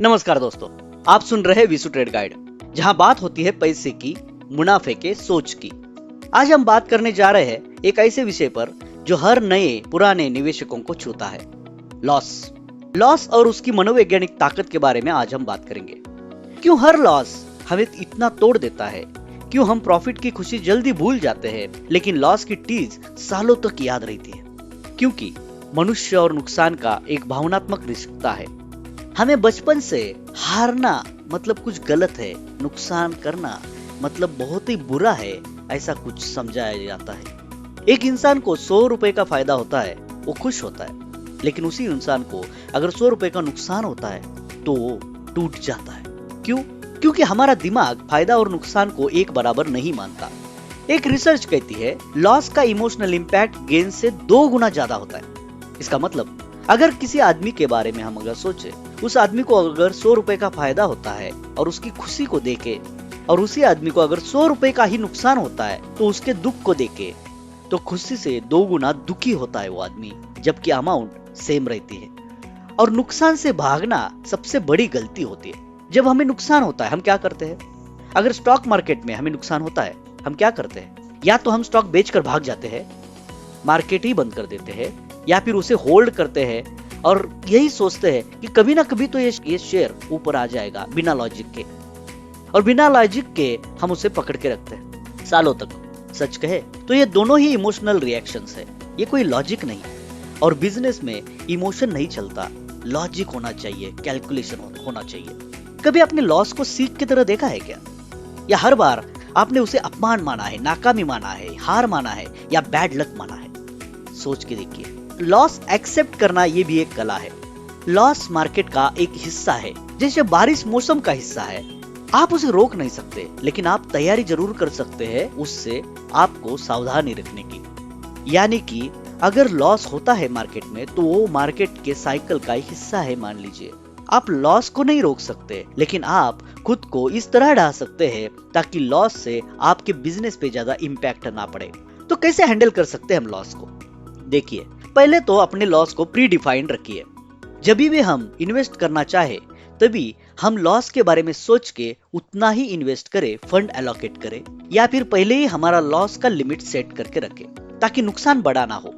नमस्कार दोस्तों, आप सुन रहे विशु ट्रेड गाइड, जहां बात होती है पैसे की, मुनाफे के, सोच की। आज हम बात करने जा रहे हैं एक ऐसे विषय पर जो हर नए पुराने निवेशकों को छूता है, लॉस और उसकी मनोवैज्ञानिक ताकत के बारे में आज हम बात करेंगे। क्यों हर लॉस हमें इतना तोड़ देता है? क्यों हम प्रॉफिट की खुशी जल्दी भूल जाते हैं लेकिन लॉस की टीज सालों तक याद रहती है? क्योंकि मनुष्य और नुकसान का एक भावनात्मक रिश्ता है। हमें बचपन से हारना मतलब कुछ गलत है, नुकसान करना मतलब बहुत ही बुरा है, ऐसा कुछ समझाया जाता है। एक इंसान को 100 रुपए का फायदा होता है, वो खुश होता है, लेकिन उसी इंसान को अगर 100 रुपए का नुकसान होता है तो वो टूट जाता है। क्यों? क्योंकि हमारा दिमाग फायदा और नुकसान को एक बराबर नहीं मानता। एक रिसर्च कहती है लॉस का इमोशनल इंपैक्ट गेन से 2 गुना ज्यादा होता है। इसका मतलब अगर किसी आदमी के बारे में हम अगर सोचे, उस आदमी को अगर 100 रुपए का फायदा होता है और उसकी खुशी को देखे, और उसी आदमी को अगर 100 रुपए का ही नुकसान होता है तो उसके दुख को देखे, तो खुशी से 2 गुना दुखी होता है वो आदमी, जबकि अमाउंट सेम रहती है। और नुकसान से भागना सबसे बड़ी गलती होती है। जब हमें नुकसान होता है हम क्या करते हैं? अगर स्टॉक मार्केट में हमें नुकसान होता है हम क्या करते हैं? या तो हम स्टॉक बेचकर भाग जाते हैं, मार्केट ही बंद कर देते हैं, या फिर उसे होल्ड करते हैं और यही सोचते हैं कि कभी ना कभी तो ये शेयर ऊपर आ जाएगा बिना लॉजिक के, और बिना लॉजिक के हम उसे पकड़ के रखते हैं सालों तक। सच कहे तो ये दोनों ही इमोशनल रिएक्शंस है, ये कोई लॉजिक नहीं। और बिजनेस में इमोशन नहीं चलता, लॉजिक होना चाहिए, कैलकुलेशन होना चाहिए। कभी आपने लॉस को सीख की तरह देखा है क्या? या हर बार आपने उसे अपमान माना है, नाकामी माना है, हार माना है, या बैड लक माना है? सोच के देखिए। लॉस एक्सेप्ट करना ये भी एक कला है। लॉस मार्केट का एक हिस्सा है, जैसे बारिश मौसम का हिस्सा है। आप उसे रोक नहीं सकते, लेकिन आप तैयारी जरूर कर सकते हैं उससे आपको सावधानी रखने की। यानी कि अगर लॉस होता है मार्केट में तो वो मार्केट के साइकिल का एक हिस्सा है, मान लीजिए। आप लॉस को नहीं रोक सकते, लेकिन आप खुद को इस तरह ढा सकते हैं ताकि लॉस से आपके बिजनेस पे ज्यादा इम्पैक्ट ना पड़े। तो कैसे हैंडल कर सकते हैं हम लॉस को? देखिए, पहले तो अपने लॉस को प्री डिफाइंड रखिए। जब भी हम इन्वेस्ट करना चाहे तभी हम लॉस के बारे में सोच के उतना ही इन्वेस्ट करें, फंड एलोकेट करें, या फिर पहले ही हमारा लॉस का लिमिट सेट करके रखें ताकि नुकसान बड़ा ना हो।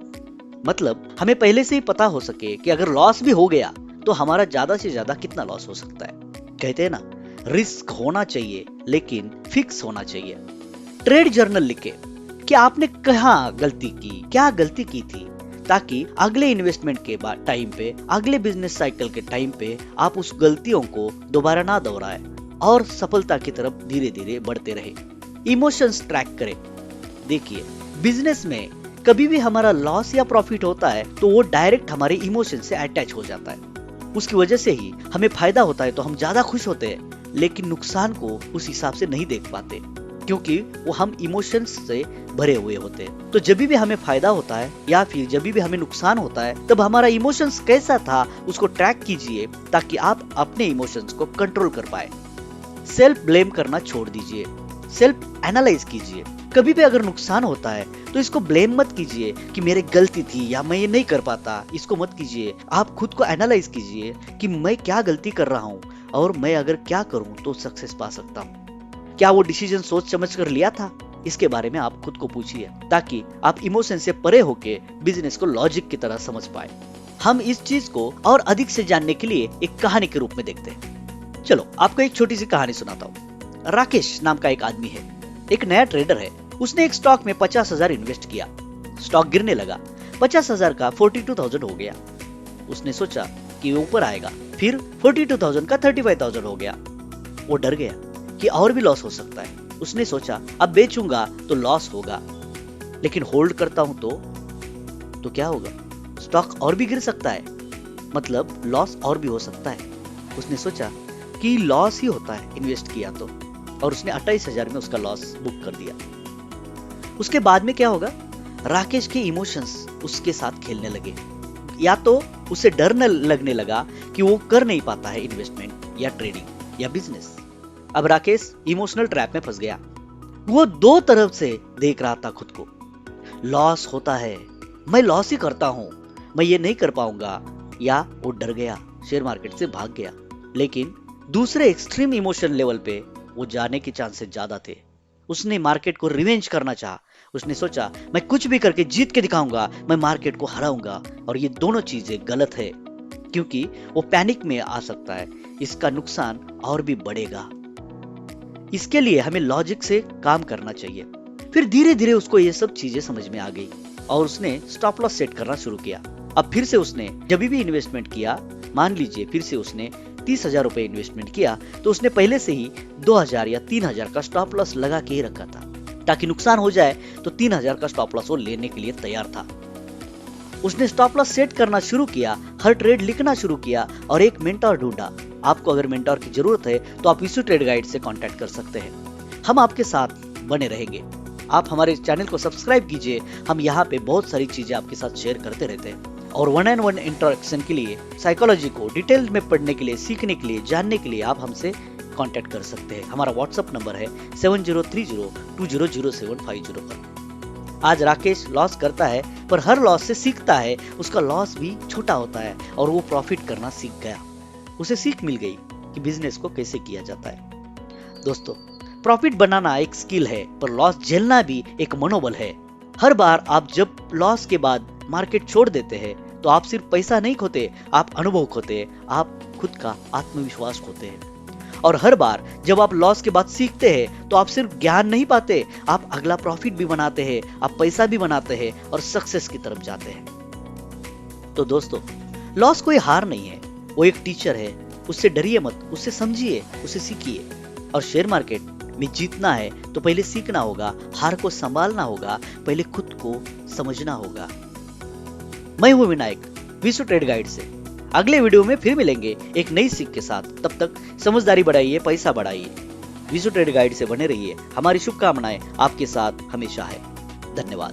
मतलब हमें पहले से ही पता हो सके कि अगर लॉस भी हो गया तो हमारा ज्यादा से ज्यादा कितना लॉस हो सकता है। कहते हैं ना, रिस्क होना चाहिए लेकिन फिक्स होना चाहिए। ट्रेड जर्नल लिखे कि आपने कहाँ गलती की, क्या गलती की थी, ताकि अगले इन्वेस्टमेंट के बाद टाइम पे, अगले बिजनेस साइकिल के टाइम पे आप उस गलतियों को दोबारा ना दोहराए और सफलता की तरफ धीरे धीरे बढ़ते रहे। इमोशंस ट्रैक करें। देखिए, बिजनेस में कभी भी हमारा लॉस या प्रॉफिट होता है तो वो डायरेक्ट हमारे इमोशन से अटैच हो जाता है। उसकी वजह से ही हमें फायदा होता है तो हम ज्यादा खुश होते हैं, लेकिन नुकसान को उस हिसाब से नहीं देख पाते क्योंकि वो हम इमोशंस से भरे हुए होते हैं। तो जब भी हमें फायदा होता है या फिर जब भी हमें नुकसान होता है तब हमारा इमोशंस कैसा था उसको ट्रैक कीजिए ताकि आप अपने इमोशंस को कंट्रोल कर पाए। सेल्फ ब्लेम करना छोड़ दीजिए, सेल्फ एनालाइज कीजिए। कभी भी अगर नुकसान होता है तो इसको ब्लेम मत कीजिए कि मेरी गलती थी या मैं ये नहीं कर पाता, इसको मत कीजिए। आप खुद को एनालाइज कीजिए कि मैं क्या गलती कर रहा हूँ और मैं अगर क्या करूँ तो सक्सेस पा सकता हूँ। क्या वो डिसीजन सोच समझ कर लिया था? इसके बारे में आप खुद को पूछिए ताकि आप इमोशन से परे होके बिजनेस को लॉजिक की तरह समझ पाए। हम इस चीज को और अधिक से जानने के लिए एक कहानी के रूप में देखते हैं। चलो आपको एक छोटी सी कहानी सुनाता हूँ। राकेश नाम का एक आदमी है, एक नया ट्रेडर है। उसने एक स्टॉक में 50,000 इन्वेस्ट किया। स्टॉक गिरने लगा, 50,000 का 42,000 हो गया। उसने सोचा कि ऊपर आएगा, फिर 42,000 का 35,000 हो गया। वो डर गया कि और भी लॉस हो सकता है। उसने सोचा अब बेचूंगा तो लॉस होगा, लेकिन होल्ड करता हूं तो क्या होगा? स्टॉक और भी गिर सकता है, मतलब लॉस और भी हो सकता है। उसने सोचा कि लॉस ही होता है इन्वेस्ट किया तो, और उसने 28,000 में उसका लॉस बुक कर दिया। उसके बाद में क्या होगा? राकेश के इमोशंस उसके साथ खेलने लगे। या तो उसे डर न लगने लगा कि वो कर नहीं पाता है इन्वेस्टमेंट या ट्रेडिंग या बिजनेस। अब राकेश इमोशनल ट्रैप में फंस गया। वो 2 तरफ से देख रहा था खुद को। लॉस होता है, मैं लॉस ही करता हूं, मैं ये नहीं कर पाऊंगा, या वो डर गया, शेयर मार्केट से भाग गया। लेकिन दूसरे एक्सट्रीम इमोशन लेवल पे वो जाने के चांसेस ज्यादा थे। उसने मार्केट को रिवेंज करना चाहा। उसने सोचा मैं कुछ भी करके जीत के दिखाऊंगा, मैं मार्केट को हराऊंगा। और ये दोनों चीजें गलत है, क्योंकि वो पैनिक में आ सकता है, इसका नुकसान और भी बढ़ेगा। इसके लिए हमें लॉजिक से काम करना चाहिए। फिर धीरे धीरे उसको ये सब चीजें समझ में आ गई और उसने स्टॉप लॉस सेट करना शुरू किया। अब फिर से उसने जब भी इन्वेस्टमेंट किया, मान लीजिए फिर से उसने 30,000 रुपए इन्वेस्टमेंट किया, तो उसने पहले से ही 2,000 या 3,000 का स्टॉप लॉस लगा के ही रखा था, ताकि नुकसान हो जाए तो 3,000 का स्टॉप लॉस वो लेने के लिए तैयार था। उसने स्टॉप लॉस सेट करना शुरू किया, हर ट्रेड लिखना शुरू किया और एक मेंटर ढूंढा। आपको अगर मेंटर की जरूरत है तो आप विशु ट्रेड गाइड से कांटेक्ट कर सकते हैं। हम आपके साथ बने रहेंगे। आप हमारे चैनल को सब्सक्राइब कीजिए। हम यहाँ पे बहुत सारी चीजें आपके साथ शेयर करते रहते हैं। और 1-on-1 इंटरेक्शन के लिए, साइकोलॉजी को डिटेल में पढ़ने के लिए, सीखने के लिए, जानने के लिए आप हमसे कांटेक्ट कर सकते हैं। हमारा व्हाट्सएप नंबर है 7030200750 पर। आज राकेश लॉस करता है, पर हर लॉस से सीखता है। उसका लॉस भी छोटा होता है और वो प्रॉफिट करना सीख गया। उसे सीख मिल गई कि बिजनेस को कैसे किया जाता है। दोस्तों, प्रॉफिट बनाना एक स्किल है, पर लॉस झेलना भी एक मनोबल है। हर बार आप जब लॉस के बाद मार्केट छोड़ देते हैं तो आप सिर्फ पैसा नहीं खोते, आप अनुभव खोते, आप खुद का आत्मविश्वास खोते हैं। और हर बार जब आप लॉस के बाद सीखते हैं तो आप सिर्फ ज्ञान नहीं पाते, आप अगला प्रॉफिट भी बनाते हैं, आप पैसा भी बनाते हैं और सक्सेस की तरफ जाते हैं। तो दोस्तों, लॉस कोई हार नहीं है, वो एक टीचर है। उससे डरिए मत, उससे समझिए, उसे सीखिए। और शेयर मार्केट में जीतना है तो पहले सीखना होगा, हार को संभालना होगा, पहले खुद को समझना होगा। मैं हूं विनायक, विशु ट्रेड गाइड से। अगले वीडियो में फिर मिलेंगे एक नई सीख के साथ। तब तक समझदारी बढ़ाइए, पैसा बढ़ाइए। विशु ट्रेड गाइड से बने रहिए। हमारी शुभकामनाएं आपके साथ हमेशा है। धन्यवाद।